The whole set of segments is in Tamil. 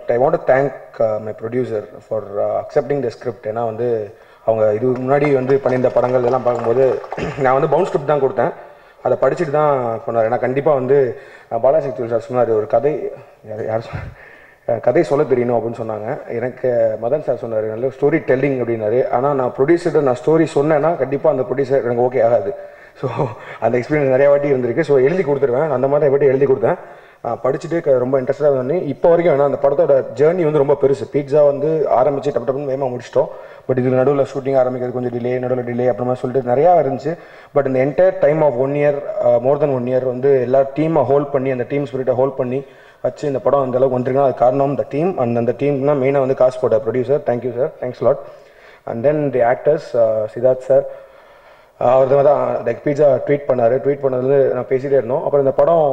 I want to thank my producer for accepting the script. ஏன்னா வந்து அவங்க இதுக்கு முன்னாடி வந்து பண்ணியிருந்த படங்கள் எல்லாம் பார்க்கும்போது நான் வந்து பவுண்ட் ஸ்கிரிப்ட் தான் கொடுத்தேன். அதை படிச்சுட்டு தான் சொன்னார். ஏன்னா கண்டிப்பாக வந்து பாலாசக்தி சார் சொன்னார், ஒரு கதை யார் கதை சொல்ல தெரியணும் அப்படின்னு சொன்னாங்க. எனக்கு மதன் சார் சொன்னார், நல்ல ஸ்டோரி டெல்லிங் அப்படின்னாரு. ஆனால் நான் ப்ரொடியூசர்கிட்ட நான் ஸ்டோரி சொன்னேன்னா கண்டிப்பாக அந்த ப்ரொடியூசர் எனக்கு ஓகே ஆகாது. ஸோ அந்த எக்ஸ்பீரியன்ஸ் நிறையா வாட்டி இருந்திருக்கு. ஸோ எழுதி கொடுத்துருவேன். அந்த மாதிரி வாட்டி எழுதி கொடுத்தேன். படிச்சுட்டு ரொம்ப இன்ட்ரெஸ்டாக பண்ணி இப்போ வரைக்கும் ஏன்னா அந்த படத்தோட ஜேர்னி வந்து ரொம்ப பெருசு. பீட்சா வந்து ஆரம்பிச்சு டப்புன்னு வேகமாக முடிச்சிட்டோம். பட் இதில் நடுவில் ஷூட்டிங் ஆரம்பிக்கிறது கொஞ்சம் நடுவில் டிலே அப்புறமா சொல்லிட்டு நிறையா இருந்துச்சு. பட் இந்த entire time of 1 year, more then 1 year வந்து எல்லா டீமை ஹோல்ட் பண்ணி, அந்த டீம் ஸ்பிரிட்டை ஹோல்ட் பண்ணி வச்சு இந்த படம் அந்த அளவுக்கு வந்துருக்குன்னா அது காரணம் இந்த டீம். அந்த டீம்னா மெயினாக வந்து காசு போட்ட producer. Thank you sir, thanks lot. And then the actors, Siddharth sir அவர் தான் லைக் பீட்சா ட்வீட் பண்ணது நான் பேசிகிட்டே இருந்தோம். அப்புறம் இந்த படம்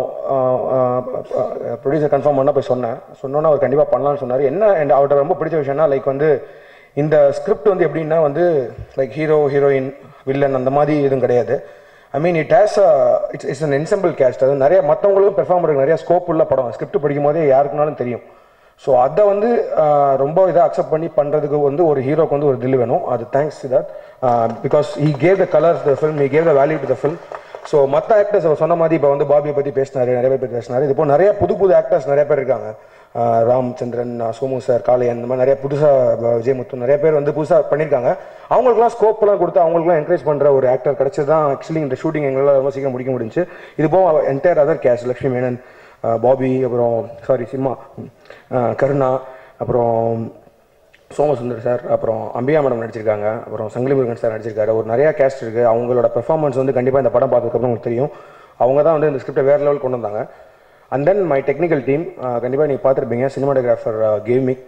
ப்ரொடியூசர் கன்ஃபார்ம் பண்ணால் போய் சொன்னோன்னா அவர் கண்டிப்பாக பண்ணலான்னு சொன்னார். என்ன அவர்கிட்ட ரொம்ப பிடிச்ச விஷயம்னா லைக் வந்து இந்த ஸ்கிரிப்ட் வந்து எப்படின்னா வந்து லைக் ஹீரோ ஹீரோயின் வில்லன் அந்த மாதிரி எதுவும் கிடையாது. I mean it has it's an ensemble cast. அது நிறைய மற்றவங்களுக்கும் பெர்ஃபார்ம் பண்ணுறது நிறைய ஸ்கோப் உள்ள படம். ஸ்கிரிப்ட் படிக்கும் போதே யாருக்குனாலும் தெரியும். ஸோ அதை வந்து ரொம்ப இதாக அக்செப்ட் பண்ணி பண்ணுறதுக்கு வந்து ஒரு ஹீரோக்கு வந்து ஒரு தில் வேணும். அது thanks to that, because he gave the colours the film, he gave the value to the film. So மற்ற ஆக்டர்ஸ் அவர் சொன்ன மாதிரி இப்போ வந்து பாபியை பற்றி பேசினார், நிறைய பேர் பேசினார். இது போல் நிறைய புது ஆக்டர்ஸ் நிறைய பேர் இருக்காங்க. ராம்சந்திரன், சோமு சார், காளையன், இந்த மாதிரி நிறைய புதுசாக விஜயமுத்து நிறைய பேர் வந்து புதுசாக பண்ணியிருக்காங்க. அவங்களுக்குலாம் ஸ்கோப்லாம் கொடுத்து அவங்களுக்குலாம் என்கரேஜ் பண்ணுற ஒரு ஆக்டர் கிடச்சது தான் ஆக்சுவலி இந்த ஷூட்டிங் எங்களால் ரொம்ப சீக்கிரம் முடிக்க முடிஞ்சு. இது போக entire other cast, Lakshmi Menon, Bobby, அப்புறம் சிம்மா, கருணா, அப்புறம் சோமசுந்தர் சார், அப்புறம் அம்பியா மேடம் நடிச்சிருக்காங்க, அப்புறம் சங்கிலி முருகன் சார் நடிச்சிருக்காரு. ஒரு நிறையா கேஸ்ட் இருக்குது. அவங்களோட பெர்ஃபார்மன்ஸ் வந்து கண்டிப்பாக இந்த படம் பார்த்ததுக்கப்புறம் உங்களுக்கு தெரியும். அவங்க தான் வந்து இந்த ஸ்கிரிப்டை வேறு லெவல் கொண்டு வந்தாங்க. And then my technical team, கண்டிப்பாக நீங்கள் பார்த்துருப்பீங்க, சினிமாட்டோகிராஃபர் கேமிக்.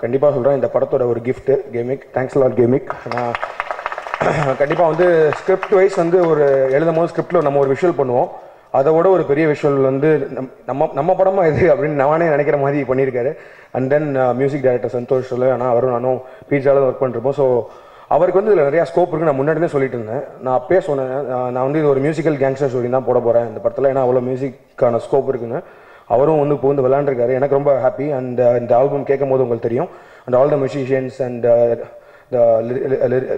கண்டிப்பாக சொல்கிறேன், இந்த படத்தோட ஒரு கிஃப்ட்டு கேமிக். தேங்க்ஸ் லாட் கேமிக். நான் கண்டிப்பாக வந்து ஸ்கிரிப்ட் வைஸ் வந்து ஒரு எழுதும் போது ஸ்கிரிப்டில் நம்ம ஒரு விஷுவல் பண்ணுவோம். அதோட ஒரு பெரிய விஷுவல் வந்து நம்ம படமாக இது அப்படின்னு நானே நினைக்கிற மாதிரி பண்ணியிருக்காரு. And then music director Santhosh சொல்ல, ஆனால் அவரும் நானும் பீட்சாவில் ஒர்க் பண்ணிருப்போம். ஸோ அவருக்கு வந்து இதில் நிறையா ஸ்கோப் இருக்குது. நான் முன்னாடியே சொல்லிட்டு இருந்தேன். நான் அப்பயே சொன்னேன், நான் வந்து இது ஒரு மியூசிக்கல் கேங்ஸ்டர் ஸ்டோரி தான் போட போகிறேன் இந்த படத்தில், ஏன்னா அவ்வளோ மியூசிக்கான ஸ்கோப் இருக்குன்னு. அவரும் வந்து இப்போ வந்து விளையாண்டுருக்காரு. எனக்கு ரொம்ப ஹாப்பி. அண்ட் இந்த ஆல்பம் கேட்கும் போது உங்களுக்கு தெரியும். And all the musicians and the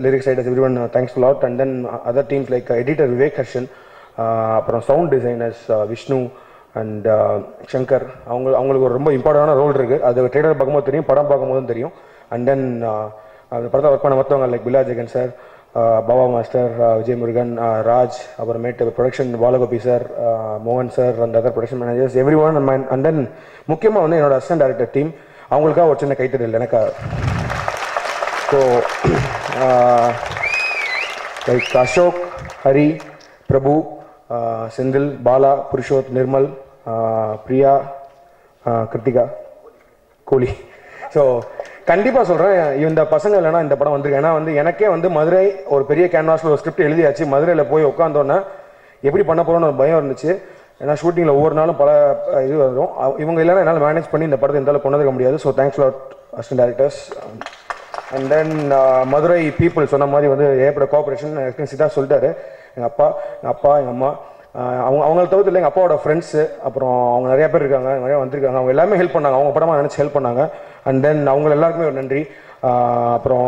lyrics writers, everyone, thanks a lot. And then other teams like editor Vivek Harshan, அப்புறம் sound designers Vishnu and Shankar, அவங்களுக்கு ஒரு ரொம்ப இம்பார்ட்டண்டான ரோல் இருக்குது. அது ட்ரெய்லர் பார்க்கும்போது தெரியும், படம் பார்க்கும்போதும் தெரியும். அண்ட் தென் அந்த படத்தை ஒர்க் பண்ண மற்றவங்க லைக் பிலா ஜெகன் சார், பாபா மாஸ்டர், விஜய் முருகன், ராஜ், அப்புறமேட்டு ப்ரொடக்ஷன் பாலகோபி சார், மோகன் சார், அந்த other production managers, everyone. And then முக்கியமாக வந்து என்னோட அசிஸ்டன்ட் டைரக்டர் டீம், அவங்களுக்காக ஒரு சின்ன கைத்தறல் எனக்காக. ஸோ லைக் அசோக், ஹரி, பிரபு, செந்தில், பாலா, புருஷோத், நிர்மல், பிரியா, கிருத்திகா, கோலி. ஸோ கண்டிப்பாக சொல்கிறேன், இந்த பசங்க இல்லைனா இந்த படம் வந்திருக்கு. ஏன்னா வந்து எனக்கே வந்து மதுரை ஒரு பெரிய கேன்வாஸில் ஒரு ஸ்கிரிப்ட் எழுதியாச்சு. மதுரையில் போய் உட்காந்தோன்னே எப்படி பண்ண போகிறோன்னு ஒரு பயம் இருந்துச்சு. ஏன்னா ஷூட்டிங்கில் ஒவ்வொரு நாளும் பல இது வரும். இவங்க இல்லைனா என்னால் மேனேஜ் பண்ணி இந்த படத்தை எந்தாலும் கொண்டு வந்துக்க முடியாது. So thanks lot assistant directors. And then Madurai people சொன்ன மாதிரி வந்து ஏற்பட கோஆப்ரேஷன் சிதா சொல்லிட்டாரு. எங்கள் அப்பா, எங்கள் அம்மா, அவங்கள தவிர்த்து இல்லை, எங்கள் அப்பாவோட ஃப்ரெண்ட்ஸு, அப்புறம் அவங்க நிறையா பேர் இருக்காங்க, நிறையா வந்திருக்காங்க. அவங்க எல்லாமே ஹெல்ப் பண்ணாங்க, அவங்க படமாக நினச்சி ஹெல்ப் பண்ணாங்க. அண்ட் தென் அவங்க எல்லாருக்குமே ஒரு நன்றி. அப்புறம்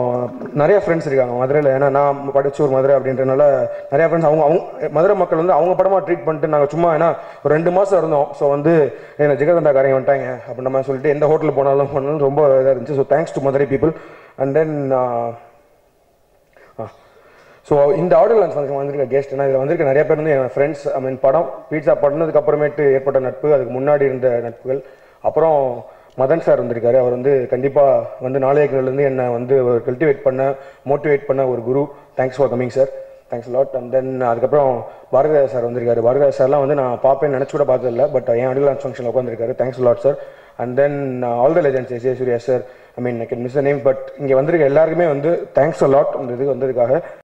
நிறைய ஃப்ரெண்ட்ஸ் இருக்காங்க மதுரையில். ஏன்னா நான் படித்த ஒரு மதுரை அப்படின்றனால நிறையா ஃப்ரெண்ட்ஸ். அவங்க மதுரை மக்கள் வந்து அவங்க படமாக ட்ரீட் பண்ணிட்டு நாங்கள் சும்மா ஏன்னா ஒரு 2 மாதம் இருந்தோம். ஸோ வந்து என்ன ஜெகதண்டாக்காரங்க வந்துட்டாங்க அப்படின்ற மாதிரி சொல்லிட்டு எந்த ஹோட்டலில் போனாலும் ரொம்ப இதாக இருந்துச்சு. So thanks to Madurai people. And then so இந்த ஆடியோ லான்ச் ஃபங்க்ஷன் வந்திருக்க கெஸ்ட், ஏன்னா இதில் வந்திருக்க நிறைய பேர் வந்து என் ஃப்ரெண்ட்ஸ். ஐ மீன் படம் பீட்சா பண்ணதுக்கு அப்புறமேட்டு ஏற்பட்ட நட்பு, அதுக்கு முன்னாடி இருந்த நட்புகள். அப்புறம் மதன் சார் வந்திருக்காரு. அவர் வந்து கண்டிப்பாக வந்து நாளைக்குலேருந்து என்னை வந்து கல்டிவேட் பண்ண, மோட்டிவேட் பண்ண ஒரு குரு. Thanks for coming sir, thanks lot. And then அதுக்கப்புறம் பாரதிராஜ் சார் வந்திருக்காரு. பாரதிராஜ் சார்லாம் வந்து நான் பார்ப்பேன் நினச்சி கூட பார்த்ததில்லை, பட் என் ஆடியோ லான்ச் ஃபங்க்ஷனில் உட்காந்துருக்காரு. Thanks lot sir. And then all the legends, S A Suriya sir, I mean I can miss the name, but இங்கே வந்திருக்க எல்லாருக்குமே வந்து தேங்க்ஸ் லாட் இந்த இதுக்கு வந்ததுக்காக.